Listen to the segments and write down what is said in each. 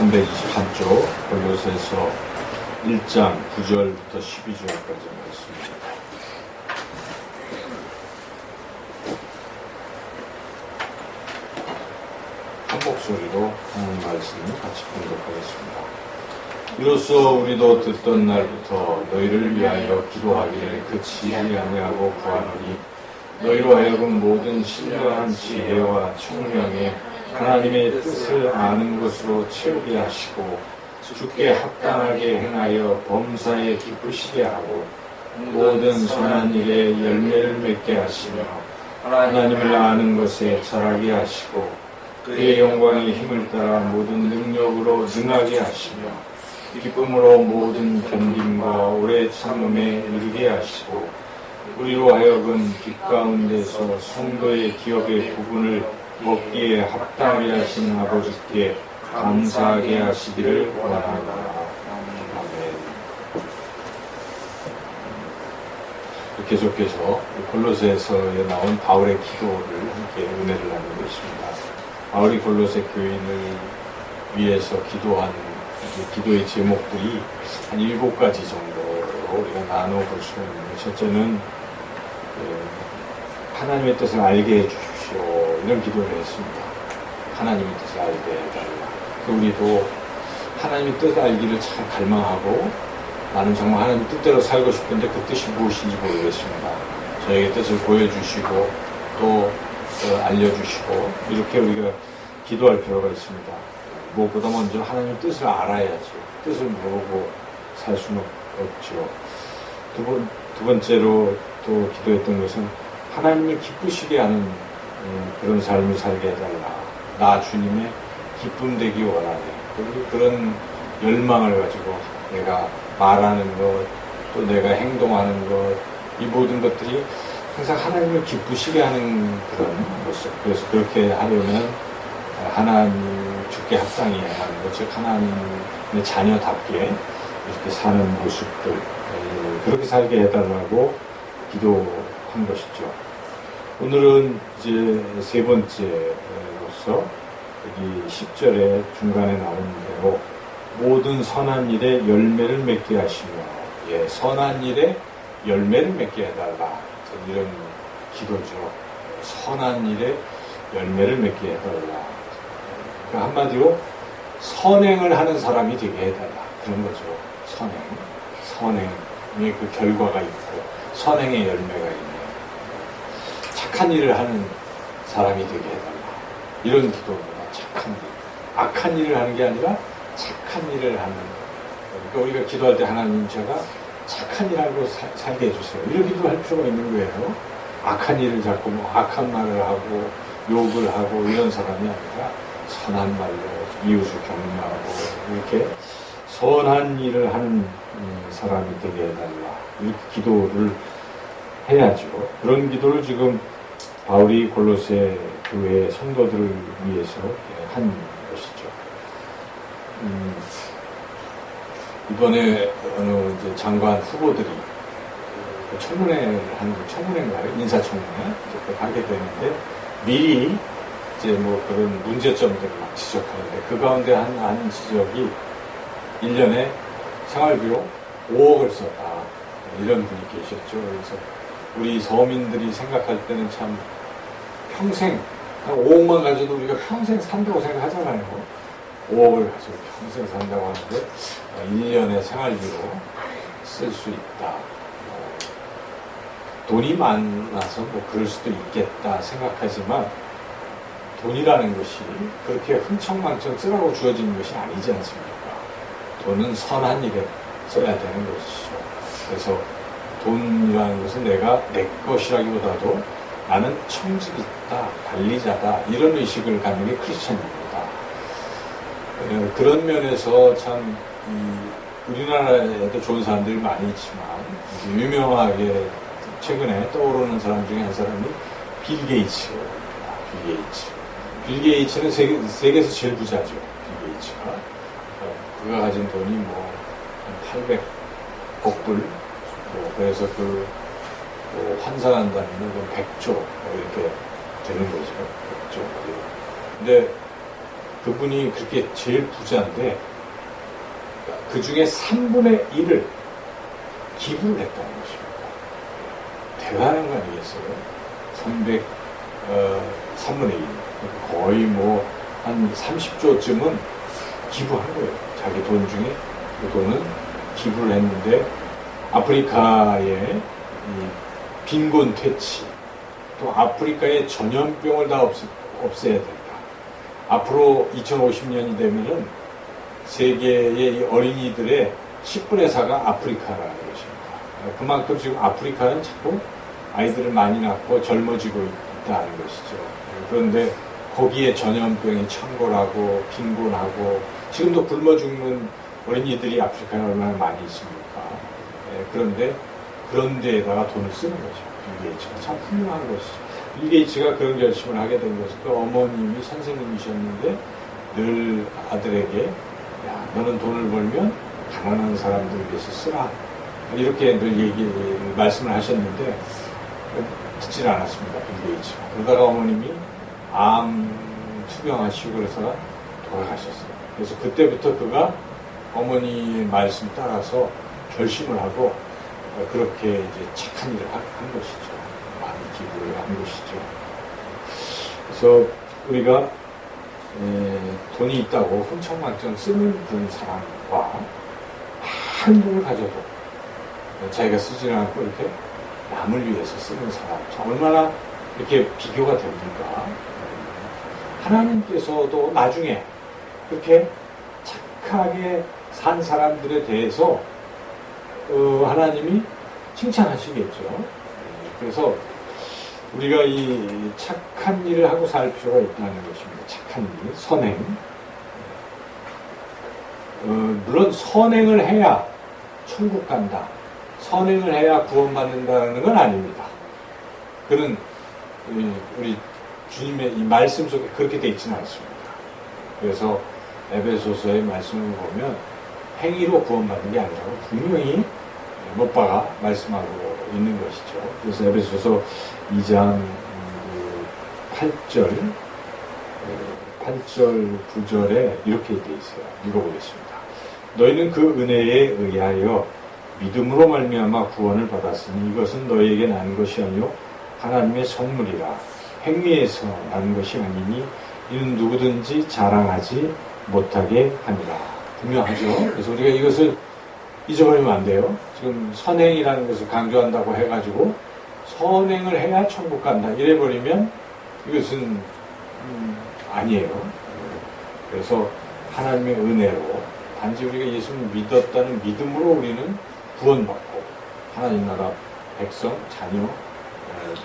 323쪽 골로새서 1장 9절부터 12절까지 말씀입니다. 한 목소리로 하나님 말씀을 같이 공독하겠습니다. 이로써 우리도 듣던 날부터 너희를 위하여 기도하기를 그치지 아니하고 구하노니 너희로 하여금 모든 신령한 지혜와 총명에 하나님의 뜻을 아는 것으로 채우게 하시고 주께 합당하게 행하여 범사에 기쁘시게 하고 모든 선한 일에 열매를 맺게 하시며 하나님을 아는 것에 자라게 하시고 그의 영광의 힘을 따라 모든 능력으로 능하게 하시며 기쁨으로 모든 견딤과 오래 참음에 이르게 하시고 우리로 하여금 빛 가운데서 성도의 기업의 부분을 먹기에 합당하게 하신 아버지께 감사하게 하시기를 원하노라. 아멘. 계속해서 골로새서에 나온 바울의 기도를 함께 은혜를 나누고 있습니다. 바울이 골로새 교인을 위해서 기도한 기도의 제목들이 한 7가지 정도로 우리가 나눠볼 수가 있는데, 첫째는 하나님의 뜻을 알게 해주십시오, 이런 기도를 했습니다. 하나님의 뜻을 알게 해달라. 우리도 하나님의 뜻 알기를 잘 갈망하고 나는 정말 하나님 뜻대로 살고 싶은데 그 뜻이 무엇인지 모르겠습니다. 저에게 뜻을 보여주시고 또 알려주시고, 이렇게 우리가 기도할 필요가 있습니다. 무엇보다 먼저 하나님의 뜻을 알아야죠. 뜻을 모르고 살 수는 없죠. 두 번째로 또 기도했던 것은 하나님을 기쁘시게 하는 그런 삶을 살게 해달라. 나 주님의 기쁨 되기 원하네. 그런 열망을 가지고 내가 말하는 것, 또 내가 행동하는 것, 이 모든 것들이 항상 하나님을 기쁘시게 하는 그런 모습. 그래서 그렇게 하려면 하나님 주께 합당해야 하는 것, 즉 하나님의 자녀답게 이렇게 사는 모습들, 그렇게 살게 해달라고 기도한 것이죠. 오늘은 이제 세 번째로서 여기 10절에 중간에 나오는 대로 모든 선한 일에 열매를 맺게 하시며, 선한 일에 열매를 맺게 해달라, 이런 기도죠. 선한 일에 열매를 맺게 해달라. 한마디로 선행을 하는 사람이 되게 해달라, 그런 거죠. 선행의 그 결과가 있고 선행의 열매가 있네요. 착한 일을 하는 사람이 되게 해달라, 이런 기도입니다. 착한 일, 악한 일을 하는 게 아니라 착한 일을 하는. 그러니까 우리가 기도할 때 하나님, 제가 착한 일하고 살게 해주세요, 이런 기도할 필요가 있는 거예요. 악한 일을 자꾸 악한 말을 하고 욕을 하고 이런 사람이 아니라 선한 말로 이웃을 격려하고 이렇게 선한 일을 하는 사람이 되게 해달라, 이렇게 기도를 해야죠. 그런 기도를 지금 바울이 골로새 교회 성도들을 위해서 한 것이죠. 이번에 어느 이제 장관 후보들이 청문회를 하는, 청문회인가요? 인사청문회 하게 되는데 미리 이제 뭐 그런 문제점들을 막 지적하는데, 그 가운데 한 지적이 1년에 생활비로 5억을 썼다, 이런 분이 계셨죠. 그래서 우리 서민들이 생각할 때는 참 평생, 한 5억만 가져도 우리가 평생 산다고 생각하잖아요. 5억을 가지고 평생 산다고 하는데 1년에 생활비로 쓸 수 있다. 돈이 많아서 뭐 그럴 수도 있겠다 생각하지만, 돈이라는 것이 그렇게 흥청망청 쓰라고 주어지는 것이 아니지 않습니까? 돈은 선한 일에 써야 되는 것이죠. 그래서 돈이라는 것은 내 것이라기보다도 나는 청지기다, 관리자다, 이런 의식을 갖는 게 크리스천입니다. 그런 면에서 참 우리나라에도 좋은 사람들이 많이 있지만, 유명하게 최근에 떠오르는 사람 중에 한 사람이 빌 게이츠입니다. 빌 게이츠는 세계에서 제일 부자죠. 빌 게이츠가. 그가 가진 돈이 뭐 800억 불, 그래서 환산한다면 100조 이렇게 되는 거죠. 100조. 근데 그분이 그렇게 제일 부자인데 그 중에 3분의 1을 기부를 했다는 것입니다. 대단한 거 아니겠어요? 3분의 1. 거의 뭐 한 30조쯤은 기부한 거예요. 자기 돈 중에 그 돈은 기부를 했는데 아프리카의 이 빈곤 퇴치, 또 아프리카의 전염병을 다 없애야 된다. 앞으로 2050년이 되면은 세계의 이 어린이들의 10분의 4가 아프리카라는 것입니다. 그만큼 지금 아프리카는 자꾸 아이들을 많이 낳고 젊어지고 있다는 것이죠. 그런데 거기에 전염병이 창궐하고 빈곤하고 지금도 굶어 죽는 어린이들이 아프리카에 얼마나 많이 있습니까? 그런데 그런 데에다가 돈을 쓰는 거죠. 빌 게이츠가 참 훌륭한 것이죠. 빌 게이츠가 그런 결심을 하게 된 것은 그 어머님이 선생님이셨는데 늘 아들에게 야, 너는 돈을 벌면 가난한 사람들을 위해서 쓰라. 이렇게 늘 말씀을 하셨는데 듣질 않았습니다. 빌 게이츠가. 그러다가 어머님이 암 투병하시고 그래서 돌아가셨어요. 그래서 그때부터 그가 어머니의 말씀 따라서 결심을 하고 그렇게 이제 착한 일을 한 것이죠. 많은 기부를 한 것이죠. 그래서 우리가 돈이 있다고 흥청망청 쓰는 그런 사람과 한 돈을 가져도 자기가 쓰지는 않고 이렇게 남을 위해서 쓰는 사람, 참 얼마나 이렇게 비교가 됩니까? 하나님께서도 나중에 그렇게 착하게 산 사람들에 대해서 하나님이 칭찬하시겠죠. 그래서 우리가 이 착한 일을 하고 살 필요가 있다는 것입니다. 착한 일, 선행. 물론 선행을 해야 천국 간다. 선행을 해야 구원받는다는 건 아닙니다. 그는 우리 주님의 이 말씀 속에 그렇게 되어 있지는 않습니다. 그래서 에베소서의 말씀을 보면 행위로 구원받는 게 아니라고 분명히 못 박아 말씀하고 있는 것이죠. 그래서 에베소서 2장 8절 9절에 이렇게 되어 있어요. 읽어보겠습니다. 너희는 그 은혜에 의하여 믿음으로 말미암아 구원을 받았으니 이것은 너희에게 난 것이 아니요 하나님의 선물이라. 행위에서 난 것이 아니니 이는 누구든지 자랑하지 못하게 합니다. 분명하죠. 그래서 우리가 이것을 잊어버리면 안 돼요. 지금 선행이라는 것을 강조한다고 해가지고 선행을 해야 천국 간다 이래버리면 이것은 아니에요. 그래서 하나님의 은혜로 단지 우리가 예수를 믿었다는 믿음으로 우리는 구원받고 하나님 나라 백성, 자녀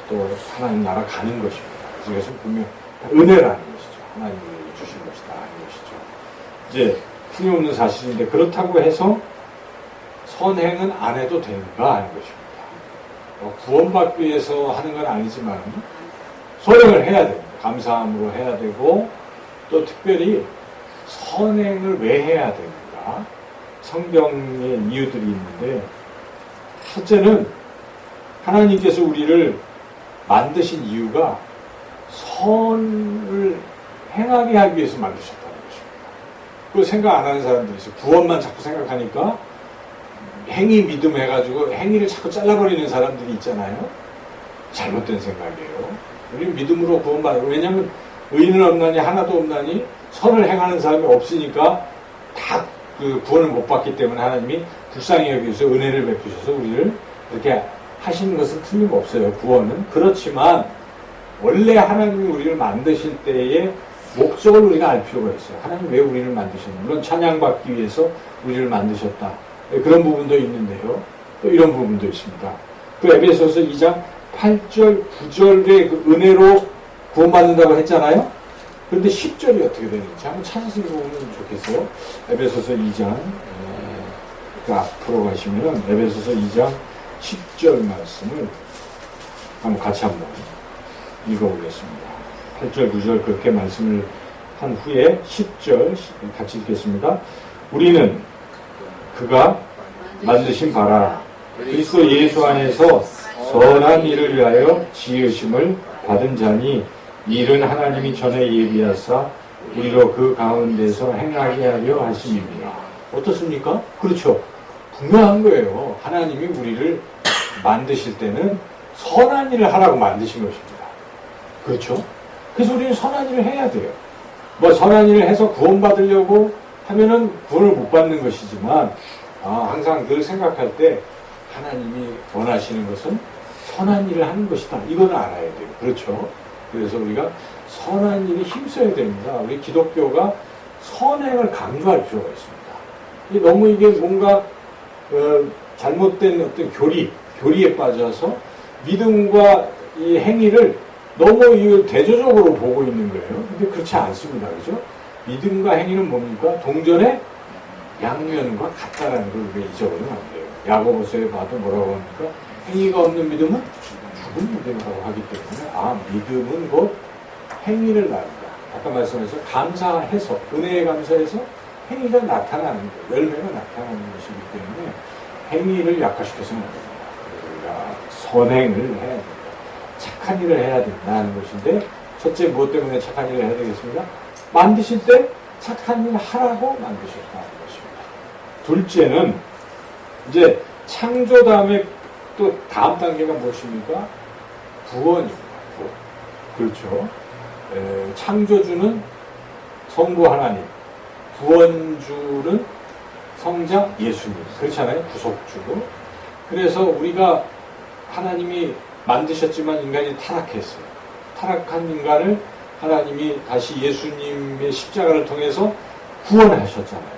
또 하나님 나라 가는 것입니다. 그래서 이것은 분명 은혜라는 것이죠. 하나님이 주신 것이다 하는 것이죠. 이제 틀림없는 사실인데 그렇다고 해서 선행은 안 해도 되는가 하는 것입니다. 구원받기 위해서 하는 건 아니지만 선행을 해야 됩니다. 감사함으로 해야 되고 또 특별히 선행을 왜 해야 되는가? 성경의 이유들이 있는데 첫째는 하나님께서 우리를 만드신 이유가 선을 행하게 하기 위해서 만드셨다는 것입니다. 그걸 생각 안 하는 사람들이 있어요. 구원만 자꾸 생각하니까 행위 믿음 해가지고 행위를 자꾸 잘라버리는 사람들이 있잖아요. 잘못된 생각이에요. 우리는 믿음으로 구원받아요. 왜냐하면 의인은 없나니 하나도 없나니 선을 행하는 사람이 없으니까 다 그 구원을 못 받기 때문에 하나님이 불쌍히 여기셔서 은혜를 베푸셔서 우리를 이렇게 하시는 것은 틀림없어요. 구원은. 그렇지만 원래 하나님이 우리를 만드실 때의 목적을 우리가 알 필요가 있어요. 하나님 왜 우리를 만드셨나? 물론 찬양받기 위해서 우리를 만드셨다. 그런 부분도 있는데요. 또 이런 부분도 있습니다. 그 에베소서 2장 8절, 9절의 그 은혜로 구원받는다고 했잖아요. 그런데 10절이 어떻게 되는지 한번 찾아서 읽어보면 좋겠어요. 에베소서 2장 그 앞으로 가시면 에베소서 2장 10절 말씀을 한번 같이 한번 읽어보겠습니다. 8절, 9절 그렇게 말씀을 한 후에 10절 같이 읽겠습니다. 우리는 그가 만드신 바라 그리스도 예수 안에서 선한 일을 위하여 지으심을 받은 자니 이 일은 하나님이 전에 예비하사 우리로 그 가운데서 행하게 하려 하심입니다. 어떻습니까? 그렇죠. 분명한 거예요. 하나님이 우리를 만드실 때는 선한 일을 하라고 만드신 것입니다. 그렇죠? 그래서 우리는 선한 일을 해야 돼요. 뭐 선한 일을 해서 구원받으려고 하면은 구원을 못 받는 것이지만, 항상 늘 생각할 때 하나님이 원하시는 것은 선한 일을 하는 것이다. 이거는 알아야 돼요. 그렇죠? 그래서 우리가 선한 일에 힘써야 됩니다. 우리 기독교가 선행을 강조할 필요가 있습니다. 너무 이게 뭔가 잘못된 어떤 교리에 빠져서 믿음과 이 행위를 너무 대조적으로 보고 있는 거예요. 근데 그렇지 않습니다. 그죠? 믿음과 행위는 뭡니까? 동전의 양면과 같다라는 걸 우리가 잊어버리면 안 돼요. 야고보서에 봐도 뭐라고 합니까? 행위가 없는 믿음은 죽은 믿음이라고 하기 때문에, 믿음은 곧 행위를 낳는다. 아까 말씀하신 감사해서, 은혜에 감사해서 행위가 나타나는 거예요. 열매가 나타나는 것이기 때문에 행위를 약화시켜서는 안 됩니다. 우리가 선행을 해야 됩니다. 착한 일을 해야 된다는 것인데, 첫째 무엇 때문에 착한 일을 해야 되겠습니까? 만드실 때 착한 일을 하라고 만드셨다는 것입니다. 둘째는 이제 창조 다음에 또 다음 단계가 무엇입니까? 구원입니다. 구원. 그렇죠. 창조주는 성부 하나님, 구원주는 성자 예수님. 그렇잖아요. 구속주. 그래서 우리가 하나님이 만드셨지만 인간이 타락했어요. 타락한 인간을 하나님이 다시 예수님의 십자가를 통해서 구원하셨잖아요.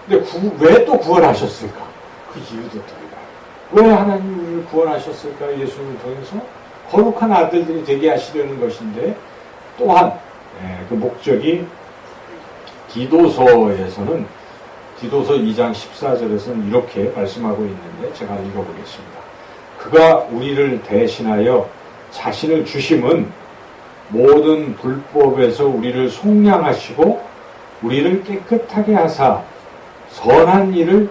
근데 왜 또 구원하셨을까? 그 이유도 드립니다. 왜 하나님이 우리를 구원하셨을까? 예수님을 통해서 거룩한 아들들이 되게 하시려는 것인데, 또한 그 목적이 디도서에서는 디도서 2장 14절에서는 이렇게 말씀하고 있는데 제가 읽어보겠습니다. 그가 우리를 대신하여 자신을 주심은 모든 불법에서 우리를 속량하시고 우리를 깨끗하게 하사 선한 일을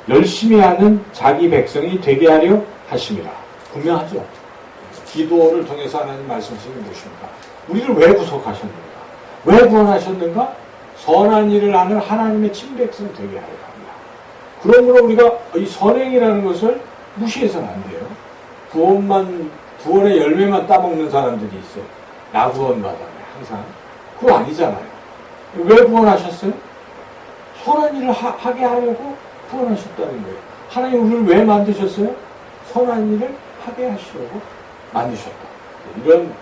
열심히 하는 자기 백성이 되게 하려 하심이라. 분명하죠. 기도를 통해서 하나님 말씀하시는 게 무엇입니까? 우리를 왜 구속하셨는가? 왜 구원하셨는가? 선한 일을 하는 하나님의 친백성 되게 하려 합니다. 그러므로 우리가 이 선행이라는 것을 무시해서는 안 돼요. 구원의 열매만 따먹는 사람들이 있어요. 나 구원받아요. 항상. 그거 아니잖아요. 왜 구원하셨어요? 선한 일을 하게 하려고 구원하셨다는 거예요. 하나님 우리를 왜 만드셨어요? 선한 일을 하게 하시려고 만드셨다. 이런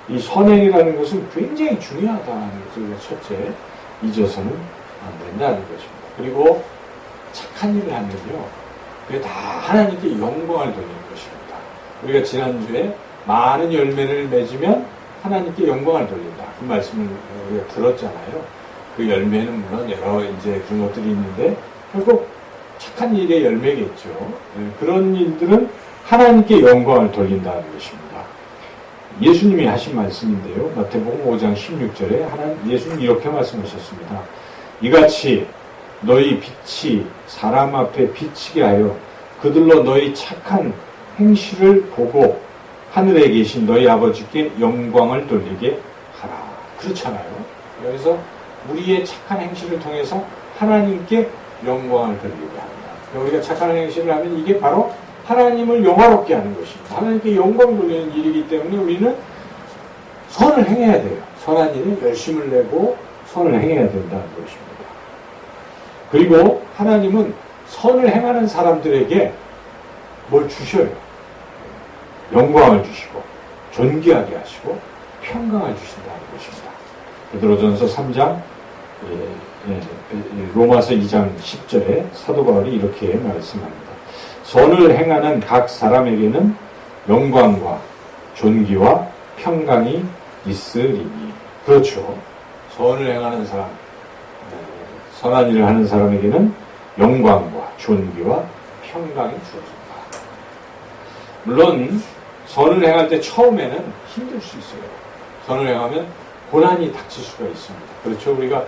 이 선행이라는 것은 굉장히 중요하다는 것을 첫째 잊어서는 안 된다는 것입니다. 그리고 착한 일을 하면요, 그게 다 하나님께 영광을 돌리는 것입니다. 우리가 지난주에 많은 열매를 맺으면 하나님께 영광을 돌린다. 그 말씀을 우리가 들었잖아요. 그 열매는 물론 여러 이제 그런 것들이 있는데 결국 착한 일의 열매겠죠. 그런 일들은 하나님께 영광을 돌린다는 것입니다. 예수님이 하신 말씀인데요. 마태복음 5장 16절에 예수님 이렇게 말씀하셨습니다. 이같이 너희 빛이 사람 앞에 비치게 하여 그들로 너희 착한 행실을 보고 하늘에 계신 너희 아버지께 영광을 돌리게 하라. 그렇잖아요. 그래서 우리의 착한 행실을 통해서 하나님께 영광을 돌리게 합니다. 우리가 착한 행실을 하면 이게 바로 하나님을 영화롭게 하는 것입니다. 하나님께 영광 돌리는 일이기 때문에 우리는 선을 행해야 돼요. 선한 일에 열심을 내고 선을 행해야 된다는 것입니다. 그리고 하나님은 선을 행하는 사람들에게 뭘 주셔요. 영광을 주시고 존귀하게 하시고 평강을 주신다는 것입니다. 베드로전서 3장 로마서 2장 10절에 사도 바울이 이렇게 말씀합니다. 선을 행하는 각 사람에게는 영광과 존귀와 평강이 있으리니. 그렇죠. 선을 행하는 사람, 선한 일을 하는 사람에게는 영광과 존귀와 평강이 주어진다. 물론 선을 행할 때 처음에는 힘들 수 있어요. 선을 행하면 고난이 닥칠 수가 있습니다. 그렇죠. 우리가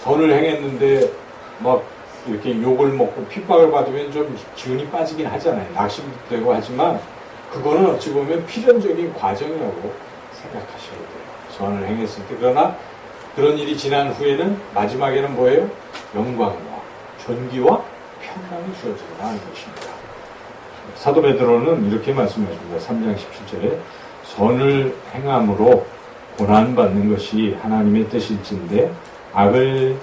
선을 행했는데 막 이렇게 욕을 먹고 핍박을 받으면 좀 기운이 빠지긴 하잖아요. 낙심도 되고 하지만 그거는 어찌 보면 필연적인 과정이라고 생각하셔야 돼요. 선을 행했을 때. 그러나 그런 일이 지난 후에는 마지막에는 뭐예요? 영광과 존귀와 평강이 주어지리라 하는 것입니다. 사도 베드로는 이렇게 말씀하십니다. 3장 17절에 선을 행함으로 고난받는 것이 하나님의 뜻일진데 악을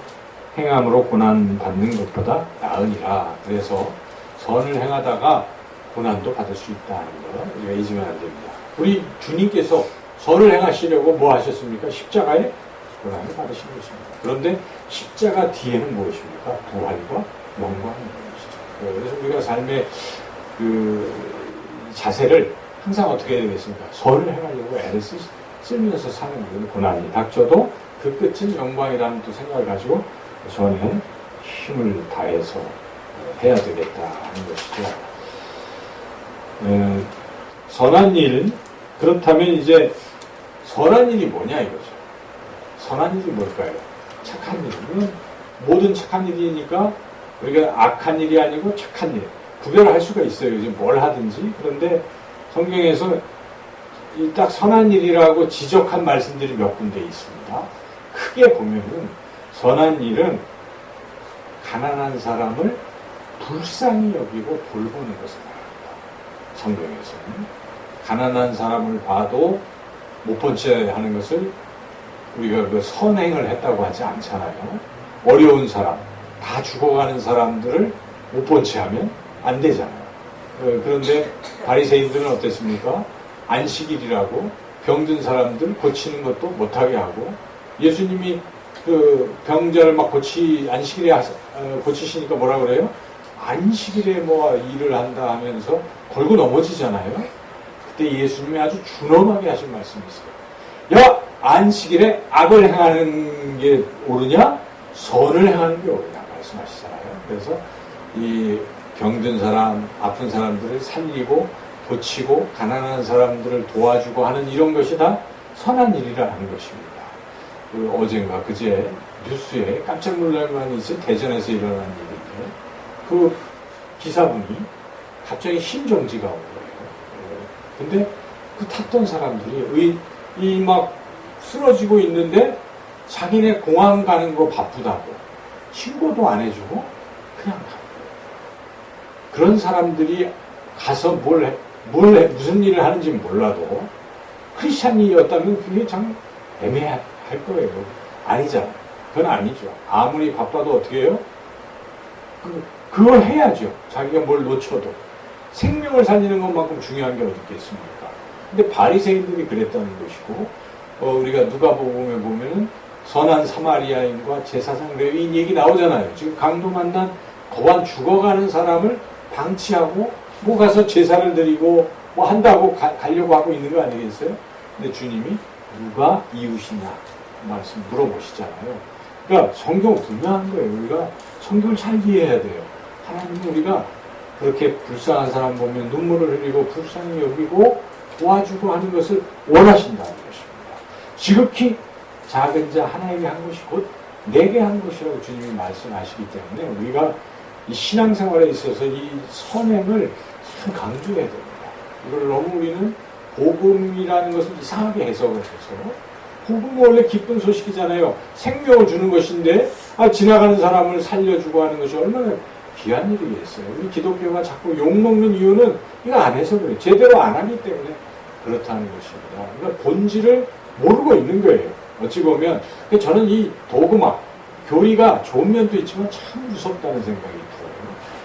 행함으로 고난받는 것보다 나으니라. 그래서 선을 행하다가 고난도 받을 수 있다는 거 우리가 잊으면 안 됩니다. 우리 주님께서 선을 행하시려고 뭐 하셨습니까? 십자가에 고난을 받으신 것입니다. 그런데 십자가 뒤에는 무엇입니까? 부활과 영광이 있는 것이죠. 그래서 우리가 삶의 그 자세를 항상 어떻게 해야 되겠습니까? 선을 행하려고 애를 쓰면서 사는 거예요. 고난이 닥쳐도 그 끝은 영광이라는 또 생각을 가지고 선에 힘을 다해서 해야 되겠다 하는 것이죠. 선한 일, 그렇다면 이제 선한 일이 뭐냐 이거죠. 선한 일이 뭘까요? 착한 일. 모든 착한 일이니까 우리가 악한 일이 아니고 착한 일. 구별할 수가 있어요. 이제 뭘 하든지. 그런데 성경에서 이 딱 선한 일이라고 지적한 말씀들이 몇 군데 있습니다. 크게 보면은 선한 일은 가난한 사람을 불쌍히 여기고 돌보는 것을 말합니다. 성경에서는 가난한 사람을 봐도 못 본 채 하는 것을 우리가 그 선행을 했다고 하지 않잖아요. 어려운 사람, 다 죽어가는 사람들을 못 본 채 하면 안 되잖아요. 그런데 바리새인들은 어땠습니까? 안식일이라고 병든 사람들 고치는 것도 못하게 하고 예수님이 그 병자를 막 안식일에 고치시니까 뭐라 그래요? 안식일에 뭐 일을 한다 하면서 걸고 넘어지잖아요. 그때 예수님이 아주 준엄하게 하신 말씀이 있어요. 야! 안식일에 악을 행하는 게 옳으냐? 선을 행하는 게 옳으냐? 말씀하시잖아요. 그래서 이 병든 사람, 아픈 사람들을 살리고 고치고 가난한 사람들을 도와주고 하는 이런 것이 다 선한 일이라는 것입니다. 어젠가 그제 뉴스에 깜짝 놀랄 만한 있어요. 대전에서 일어난 일인데 그 기사분이 갑자기 심정지가 온 거예요. 근데 그 탔던 사람들이 이 막 쓰러지고 있는데 자기네 공항 가는 거 바쁘다고 신고도 안 해주고 그냥 가고 그런 사람들이 가서 무슨 일을 하는지 몰라도 크리스찬이었다면 그게 참 애매할 거예요. 아니잖아요. 그건 아니죠. 아무리 바빠도 어떻게 해요? 그걸 해야죠. 자기가 뭘 놓쳐도. 생명을 살리는 것만큼 중요한 게 어디 있겠습니까? 근데 바리새인들이 그랬다는 것이고, 우리가 누가복음에 보면은 선한 사마리아인과 제사장 레위인 얘기 나오잖아요. 지금 강도 만난 거반 죽어가는 사람을 방치하고 뭐 가서 제사를 드리고 뭐 한다고 가려고 하고 있는 거 아니겠어요? 근데 주님이 누가 이웃이냐 말씀 물어보시잖아요. 그러니까 성경 분명한 거예요. 우리가 성경을 잘 이해해야 돼요. 하나님은 우리가 그렇게 불쌍한 사람 보면 눈물을 흘리고 불쌍히 여기고 도와주고 하는 것을 원하신다는 것입니다. 지극히 작은 자 하나에게 한 것이 곧 내게 한 것이라고 주님이 말씀하시기 때문에 우리가 이 신앙생활에 있어서 이 선행을 참 강조해야 됩니다. 이걸 너무 우리는 복음이라는 것을 이상하게 해석을 해서 복음은 원래 기쁜 소식이잖아요. 생명을 주는 것인데 지나가는 사람을 살려주고 하는 것이 얼마나 귀한 일이겠어요. 우리 기독교가 자꾸 욕먹는 이유는 이거 안 해서 그래요. 제대로 안 하기 때문에 그렇다는 것입니다. 그러니까 본질을 모르고 있는 거예요. 어찌 보면 저는 이 도그마, 교리가 좋은 면도 있지만 참 무섭다는 생각이 들어요.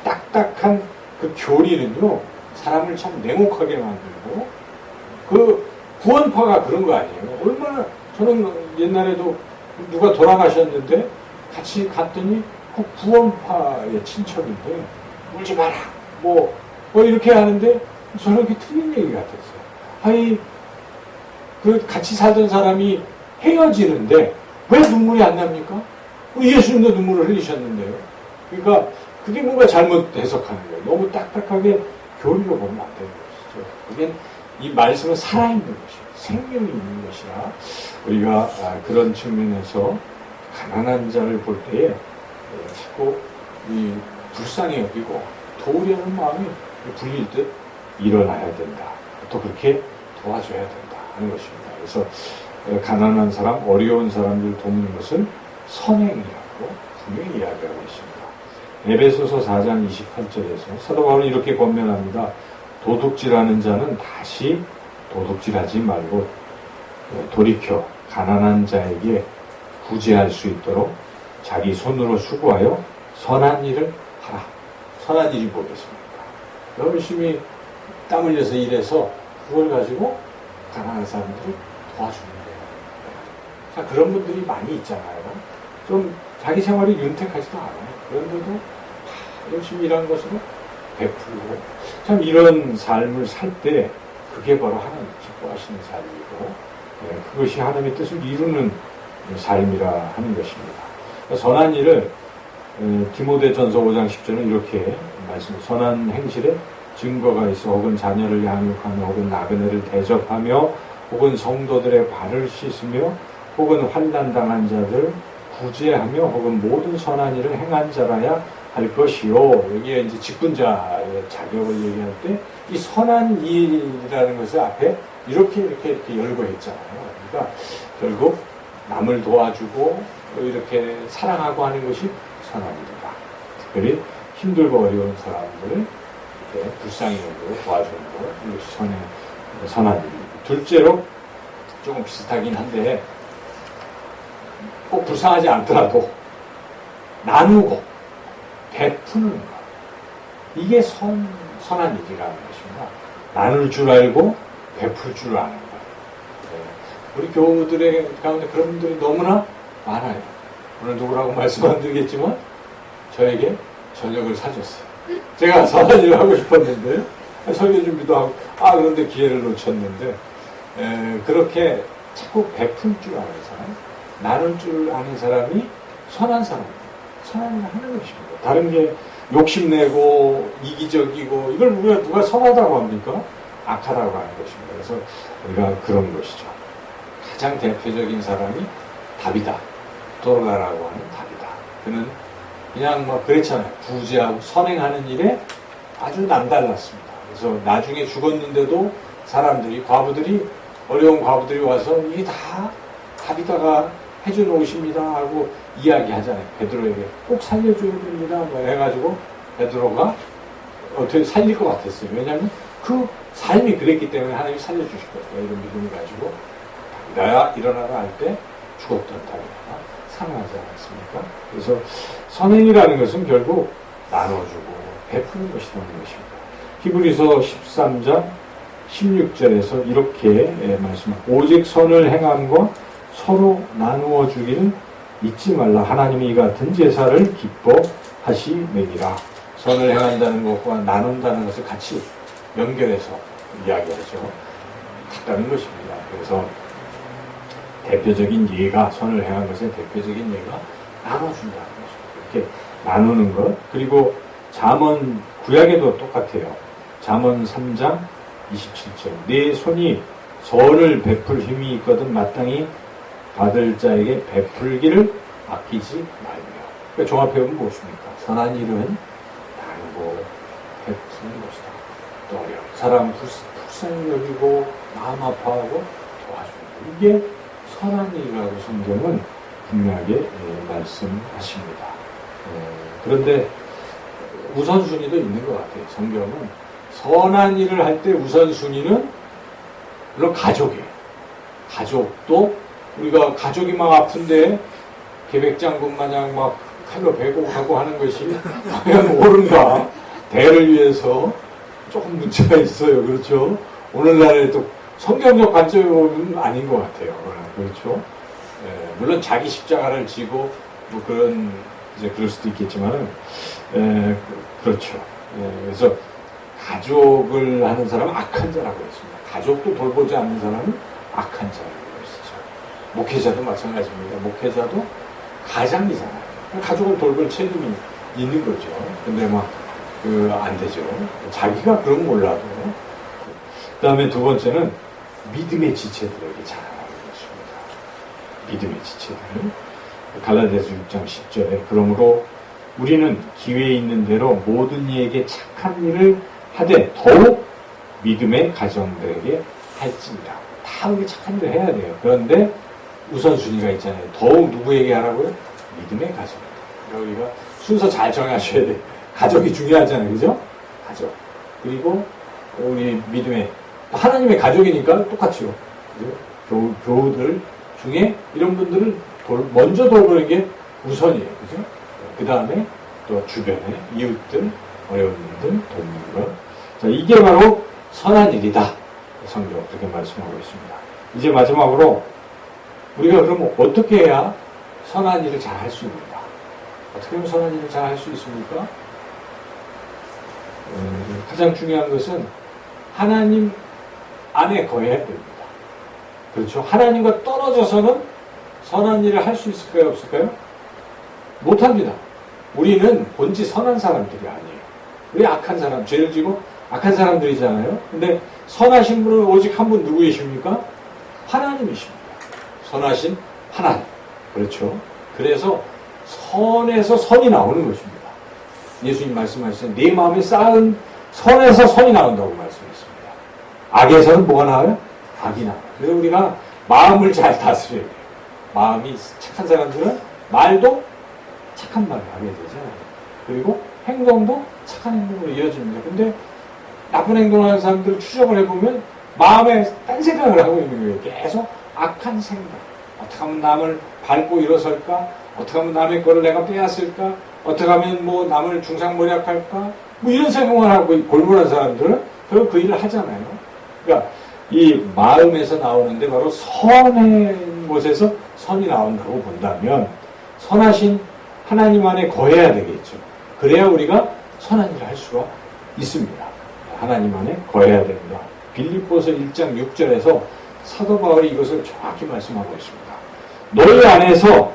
딱딱한 그 교리는요 사람을 참 냉혹하게 만들고 그 구원파가 그런 거 아니에요. 얼마나 저는 옛날에도 누가 돌아가셨는데 같이 갔더니 그 구원파의 친척인데 울지 마라 뭐 이렇게 하는데 저는 그게 틀린 얘기 같았어요. 그 같이 살던 사람이 헤어지는데 왜 눈물이 안 납니까? 예수님도 눈물을 흘리셨는데요. 그러니까 그게 뭔가 잘못 해석하는 거예요. 너무 딱딱하게 교리로 보면 안 되는 것이죠. 그게 이 말씀은 살아있는 것이에요. 생명이 있는 것이라 우리가 그런 측면에서 가난한 자를 볼 때에 자꾸 이 불쌍히 여기고 도우려는 마음이 불릴 듯 일어나야 된다. 또 그렇게 도와줘야 된다 하는 것입니다. 그래서 가난한 사람, 어려운 사람들 돕는 것을 선행이라고 분명히 이야기하고 있습니다. 에베소서 4장 28절에서 사도 바울은 이렇게 권면합니다. 도둑질하는 자는 다시 도둑질하지 말고 돌이켜 가난한 자에게 구제할 수 있도록 자기 손으로 수고하여 선한 일을 하라. 선한 일이 뭐겠습니까? 열심히 땀 흘려서 일해서 그걸 가지고 가난한 사람들을 도와주는 거예요. 자, 그런 분들이 많이 있잖아요. 좀 자기 생활이 윤택하지도 않아요. 그런데도 다 열심히 일한 것으로 베풀고, 참 이런 삶을 살 때 그게 바로 하나님 기뻐하시는 삶이고, 그것이 하나님의 뜻을 이루는 삶이라 하는 것입니다. 선한 일을 디모데전서 5장 10절은 이렇게 말씀합니다. 선한 행실에 증거가 있어 혹은 자녀를 양육하며 혹은 나그네를 대접하며 혹은 성도들의 발을 씻으며 혹은 환난 당한 자들 구제하며 혹은 모든 선한 일을 행한 자라야 할 것이요. 여기에 이제 직분자의 자격을 얘기할 때 이 선한 일이라는 것을 앞에 이렇게 열고 했잖아요. 그러니까 결국 남을 도와주고 이렇게 사랑하고 하는 것이 선한 일이다. 특별히 힘들고 어려운 사람들을 이렇게 불쌍히 여기고 도와주는 것, 이것이 선한 일입니다. 둘째로 조금 비슷하긴 한데 꼭 불쌍하지 않더라도 나누고 베푸는 것, 이게 선한 일이라는 것입니다. 나눌 줄 알고 베풀 줄 아는 것. 우리 교우들의 가운데 그런 분들이 너무나 많아요. 오늘 누구라고 말씀 안 드리겠지만 저에게 저녁을 사줬어요. 제가 선한 일을 하고 싶었는데 설교 준비도 하고 그런데 기회를 놓쳤는데 그렇게 자꾸 베풀 줄 아는 사람, 나눌 줄 아는 사람이 선한 사람이에요. 선한 일을 하는 것입니다. 다른 게 욕심내고 이기적이고 이걸 우리가 누가 선하다고 합니까? 악하다고 하는 것입니다. 그래서 우리가 그런 것이죠. 가장 대표적인 사람이 다비다. 도르가라고 하는 다비다. 그는 그냥 막 그랬잖아요. 구제하고 선행하는 일에 아주 남달랐습니다. 그래서 나중에 죽었는데도 사람들이, 과부들이, 어려운 과부들이 와서 이게 다 다비다가 해준 옷입니다 하고 이야기하잖아요. 베드로에게 꼭 살려줘야 됩니다 뭐 해가지고 베드로가 어떻게 살릴 것 같았어요. 왜냐하면 그 삶이 그랬기 때문에 하나님이 살려주실 거예요. 이런 믿음을 가지고 다비다야 일어나라 할 때 죽었던 다비다가 살아나지 않았습니까? 그래서 선행이라는 것은 결국 나눠주고 베푸는 것이라는 것입니다. 히브리서 13장 16절에서 이렇게 말씀합니다. 오직 선을 행함과 서로 나누어 주기를 잊지 말라. 하나님이 이 같은 제사를 기뻐하시느니라. 선을 행한다는 것과 나눈다는 것을 같이 연결해서 이야기하죠. 같다는 것입니다. 그래서 대표적인 예가, 선을 행한 것의 대표적인 예가 나눠준다는 것입니다. 이렇게 나누는 것. 그리고 잠언, 구약에도 똑같아요. 잠언 3장 27절. 내 손이 선을 베풀 힘이 있거든 마땅히 받을 자에게 베풀기를 아끼지 말며. 그러니까 종합해보면 무엇입니까? 선한 일은 나누고 베푸는 것이다. 또 어려운 사람 불쌍히 여기고 마음 아파하고 도와주는 것. 이게 선한 일이라고 성경은 분명하게 말씀하십니다. 그런데 우선순위도 있는 것 같아요. 성경은 선한 일을 할 때 우선순위는 물론 가족이에요. 가족도 우리가 가족이 막 아픈데 계백장군 마냥 막 칼로 베고 가고 하는 것이 과연 옳은가? 대를 위해서 조금 문제가 있어요. 그렇죠? 오늘날에 또 성경적 관점은 아닌 것 같아요. 그렇죠? 물론 자기 십자가를 지고 뭐 그런 이제 그럴 수도 있겠지만은 그렇죠. 그래서 가족을 하는 사람은 악한 자라고 했습니다. 가족도 돌보지 않는 사람은 악한 자라고 했었죠. 목회자도 마찬가지입니다. 목회자도 가장이잖아요. 가족을 돌볼 책임이 있는 거죠. 근데 막 안 되죠. 자기가 그런 몰라도. 그 다음에 두 번째는 믿음의 지체들에게 자랑하는 것입니다. 믿음의 지체들. 갈라디아서 6장 10절에 그러므로 우리는 기회 있는 대로 모든 이에게 착한 일을 하되 더욱 믿음의 가정들에게 할지니라. 다 우리 착한 일을 해야 돼요. 그런데 우선순위가 있잖아요. 더욱 누구에게 하라고요? 믿음의 가정. 우리가 순서 잘 정하셔야 돼요. 가족이 중요하잖아요. 그죠? 가족. 그리고 우리 믿음의, 하나님의 가족이니까 똑같죠. 그죠? 교우들 중에 이런 분들을 먼저 돌보는 게 우선이에요. 그죠? 그 다음에 또 주변에 이웃들, 어려운 분들 돕는 것. 자, 이게 바로 선한 일이다. 성경 그렇게 말씀하고 있습니다. 이제 마지막으로 우리가 그럼 어떻게 해야 선한 일을 잘 할 수 있는가? 어떻게 하면 선한 일을 잘 할 수 있습니까? 가장 중요한 것은 하나님 안에 거해야 됩니다. 그렇죠? 하나님과 떨어져서는 선한 일을 할 수 있을까요? 없을까요? 못합니다. 우리는 본지 선한 사람들이 아니에요. 우리 악한 사람, 죄를 지고 악한 사람들이잖아요. 근데 선하신 분은 오직 한 분 누구이십니까? 하나님이십니다. 선하신 하나님. 그렇죠? 그래서 선에서 선이 나오는 것입니다. 예수님 말씀하셨어요. 네 마음에 쌓은 선에서 선이 나온다고 말씀했습니다. 악에서는 뭐가 나와요? 악이 나와요. 그래서 우리가 마음을 잘 다스려야 돼요. 마음이 착한 사람들은 말도 착한 말을 하게 되잖아요. 그리고 행동도 착한 행동으로 이어집니다. 근데 나쁜 행동을 하는 사람들을 추적을 해보면 마음에 딴 생각을 하고 있는 거예요. 계속 악한 생각. 어떻게 하면 남을 밟고 일어설까? 어떻게 하면 남의 거를 내가 빼앗을까? 어떻게 하면 뭐 남을 중상모략할까? 뭐 이런 생각을 하고 골몰한 사람들은 결국 그 일을 하잖아요. 그러니까 이 마음에서 나오는데 바로 선의 곳에서 선이 나온다고 본다면 선하신 하나님 안에 거해야 되겠죠. 그래야 우리가 선한 일을 할 수가 있습니다. 하나님 안에 거해야 됩니다. 빌립보서 1장 6절에서 사도 바울이 이것을 정확히 말씀하고 있습니다. 너희 안에서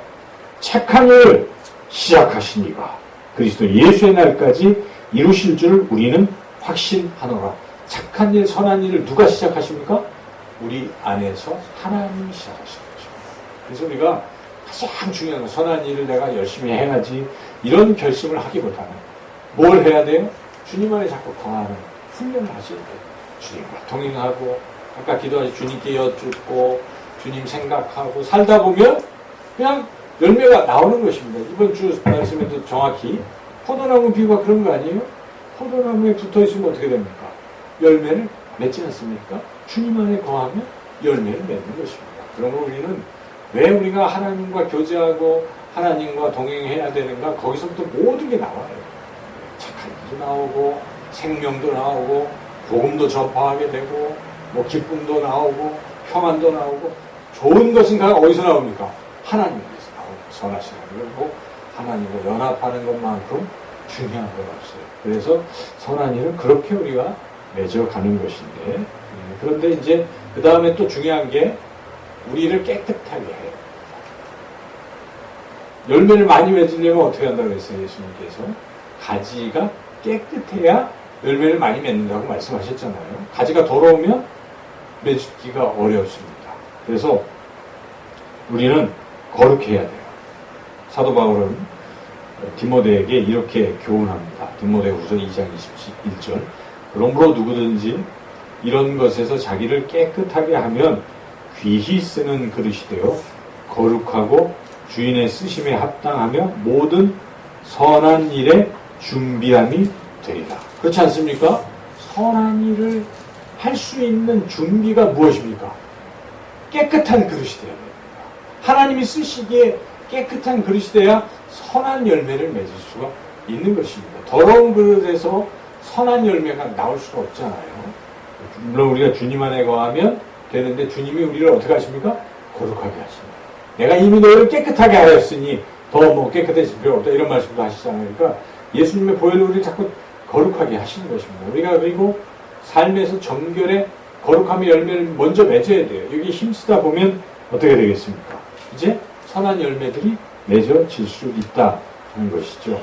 착한 일을 시작하시니가 그리스도 예수의 날까지 이루실 줄 우리는 확신하노라. 착한 일, 선한 일을 누가 시작하십니까? 우리 안에서 하나님이 시작하시는 것입니다. 그래서 우리가 가장 중요한 건 선한 일을 내가 열심히 해야지 이런 결심을 하기보다는 뭘 해야 돼요? 주님 안에 자꾸 거하는 훈련을 하셔야 돼요. 주님과 동행하고 아까 기도하시 주님께 여쭙고 주님 생각하고 살다 보면 그냥 열매가 나오는 것입니다. 이번 주 말씀에도 정확히 포도나무 비유가 그런 거 아니에요? 포도나무에 붙어있으면 어떻게 됩니까? 열매를 맺지 않습니까? 주님 안에 거하면 열매를 맺는 것입니다. 그러므로 우리는 왜 우리가 하나님과 교제하고 하나님과 동행해야 되는가? 거기서부터 모든 게 나와요. 착한 일도 나오고 생명도 나오고 복음도 전파하게 되고 뭐 기쁨도 나오고 평안도 나오고 좋은 것은 다 어디서 나옵니까? 하나님께서 나오고 선하신 하나님 하나님과 연합하는 것만큼 중요한 건 없어요. 그래서 선한 일은 그렇게 우리가 맺어가는 것인데 그런데 이제 그 다음에 또 중요한 게 우리를 깨끗하게 해요. 열매를 많이 맺으려면 어떻게 한다고 했어요? 예수님께서 가지가 깨끗해야 열매를 많이 맺는다고 말씀하셨잖아요. 가지가 더러우면 맺기가 어렵습니다. 그래서 우리는 거룩해야 돼요. 사도 바울은 디모데에게 이렇게 교훈합니다. 디모데후서 2장 21절 그러므로 누구든지 이런 것에서 자기를 깨끗하게 하면 귀히 쓰는 그릇이 되어 거룩하고 주인의 쓰심에 합당하며 모든 선한 일에 준비함이 되리라. 그렇지 않습니까? 선한 일을 할 수 있는 준비가 무엇입니까? 깨끗한 그릇이 되어야 됩니다. 하나님이 쓰시기에 깨끗한 그릇이 돼야 선한 열매를 맺을 수가 있는 것입니다. 더러운 그릇에서 선한 열매가 나올 수가 없잖아요. 물론 우리가 주님 안에 거하면 되는데 주님이 우리를 어떻게 하십니까? 거룩하게 하십니다. 내가 이미 너희를 깨끗하게 하였으니 더 뭐 깨끗해질 필요 없다 이런 말씀도 하시잖아요. 그러니까 예수님의 보혈로 우리를 자꾸 거룩하게 하시는 것입니다. 우리가 그리고 삶에서 정결에 거룩함의 열매를 먼저 맺어야 돼요. 여기 힘쓰다 보면 어떻게 되겠습니까? 이제 선한 열매들이 맺어질 수 있다 하는 것이죠.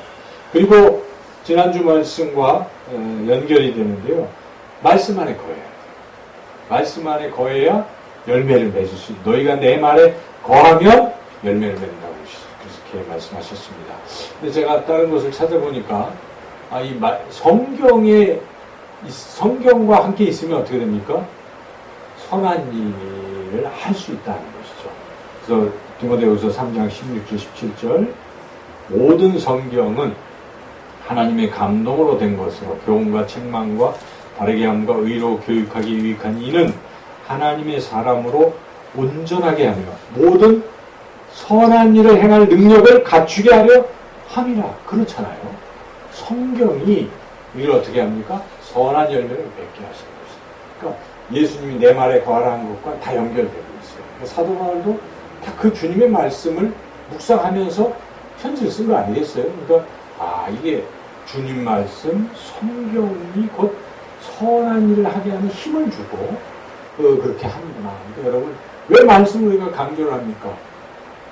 그리고 지난주 말씀과 연결이 되는데요. 말씀 안에 거해야 돼요. 말씀 안에 거해야 열매를 맺을 수 있다. 너희가 내 말에 거하면 열매를 맺는다고 그렇게 말씀하셨습니다. 근데 제가 다른 것을 찾아보니까 이 성경과 함께 있으면 어떻게 됩니까? 선한 일을 할 수 있다는 것이죠. 그래서 디모데후서 3장 16절 17절 모든 성경은 하나님의 감동으로 된 것으로 교훈과 책망과 바르게 함과 의로 교육하기 유익한 이는 하나님의 사람으로 온전하게 하며 모든 선한 일을 행할 능력을 갖추게 하려 함이라. 그렇잖아요. 성경이 우리를 어떻게 합니까? 선한 열매를 맺게 하시는 것입니다. 그러니까 예수님이 내 말에 거하라는 것과 다 연결되고 있어요. 그러니까 사도 바울도 다 그 주님의 말씀을 묵상하면서 편지를 쓴 거 아니겠어요? 그러니까 이게 주님 말씀, 성경이 곧 선한 일을 하게 하는 힘을 주고 그렇게 하는구나. 그러니까 여러분 왜 말씀을 우리가 강조를 합니까?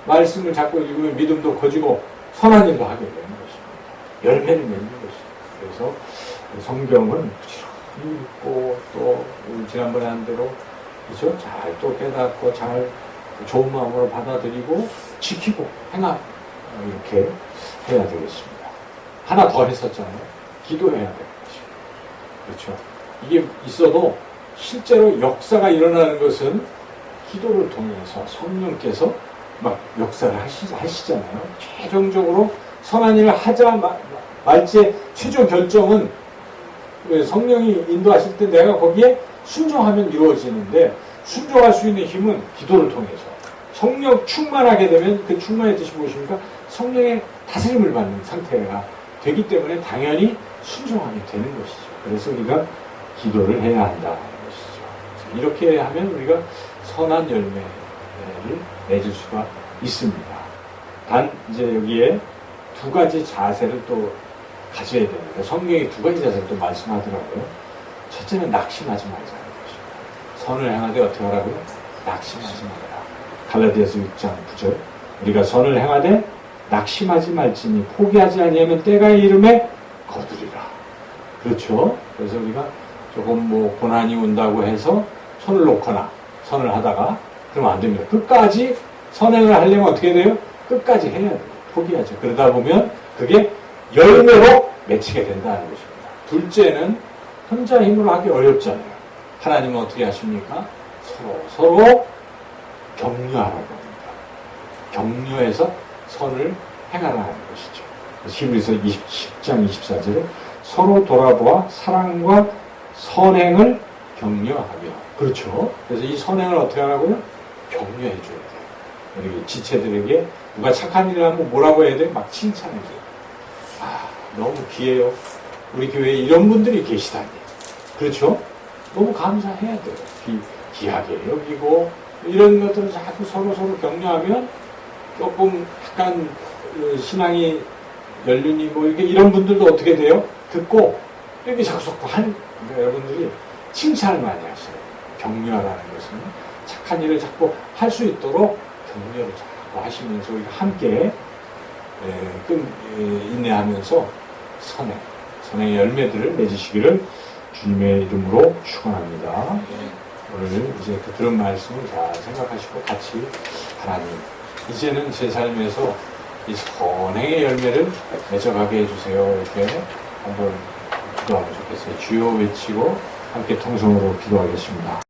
말씀을 자꾸 읽으면 믿음도 커지고 선한 일도 하게 되는 것입니다. 열매를 맺는 것입니다. 그래서 성경은 부지런히 읽고 또 지난번에 한 대로 그렇죠? 잘 또 깨닫고 잘 좋은 마음으로 받아들이고 지키고 행하고 이렇게 해야 되겠습니다. 하나 더 했었잖아요. 기도해야 되는 것입니다. 그렇죠? 이게 있어도 실제로 역사가 일어나는 것은 기도를 통해서 성령께서 막 역사를 하시잖아요. 최종적으로 선한 일을 하자 말지의 최종 결정은 성령이 인도하실 때 내가 거기에 순종하면 이루어지는데 순종할 수 있는 힘은 기도를 통해서 성령 충만하게 되면 그 충만의 뜻이 무엇입니까? 성령의 다스림을 받는 상태가 되기 때문에 당연히 순종하게 되는 것이죠. 그래서 우리가 기도를 해야 한다는 것이죠. 이렇게 하면 우리가 선한 열매를 맺을 수가 있습니다. 단 이제 여기에 두 가지 자세를 또 가져야 됩니다. 성경에 두 가지 자세를 또 말씀하더라고요. 첫째는 낙심하지 말자는 것입니다. 선을 행하되 어떻게 하라고요? 낙심하지 말라. 갈라디아서 6장 9절 우리가 선을 행하되 낙심하지 말지니 포기하지 아니하면 때가 이름에 거두리라. 그렇죠? 그래서 우리가 조금 고난이 온다고 해서 손을 놓거나 선을 하다가 그러면 안 됩니다. 끝까지 선행을 하려면 어떻게 돼요? 끝까지 해야 돼요. 포기하죠. 그러다 보면 그게 열매로 맺히게 된다는 것입니다. 둘째는 혼자 힘으로 하기 어렵잖아요. 하나님은 어떻게 하십니까? 서로 격려하라고 합니다. 격려해서 선을 행하라는 것이죠. 히브리서 10장 24절에 서로 돌아보아 사랑과 선행을 격려하며. 그렇죠. 그래서 이 선행을 어떻게 하라고요? 격려해 줘야 돼요. 우리 지체들에게 누가 착한 일을 하면 뭐라고 해야 돼요? 막 칭찬해 줘요. 너무 귀해요. 우리 교회에 이런 분들이 계시다니. 그렇죠? 너무 감사해야 돼요. 귀하게 여기고 이런 것들을 자꾸 서로 격려하면 조금 약간 신앙이 연륜이 이렇게 이런 분들도 어떻게 돼요? 듣고 이렇게 자꾸 그러니까 여러분들이 칭찬을 많이 하셔요. 격려하라는 것은 착한 일을 자꾸 할 수 있도록 격려를 자꾸 하시면서 우리가 함께 인내하면서 선행의 열매들을 맺으시기를 주님의 이름으로 축원합니다. 오늘 이제 그 들은 말씀을 잘 생각하시고 같이 하나님 이제는 제 삶에서 이 선행의 열매를 맺어가게 해주세요. 이렇게 한번 기도하면 좋겠어요. 주여 외치고 함께 통성으로 기도하겠습니다.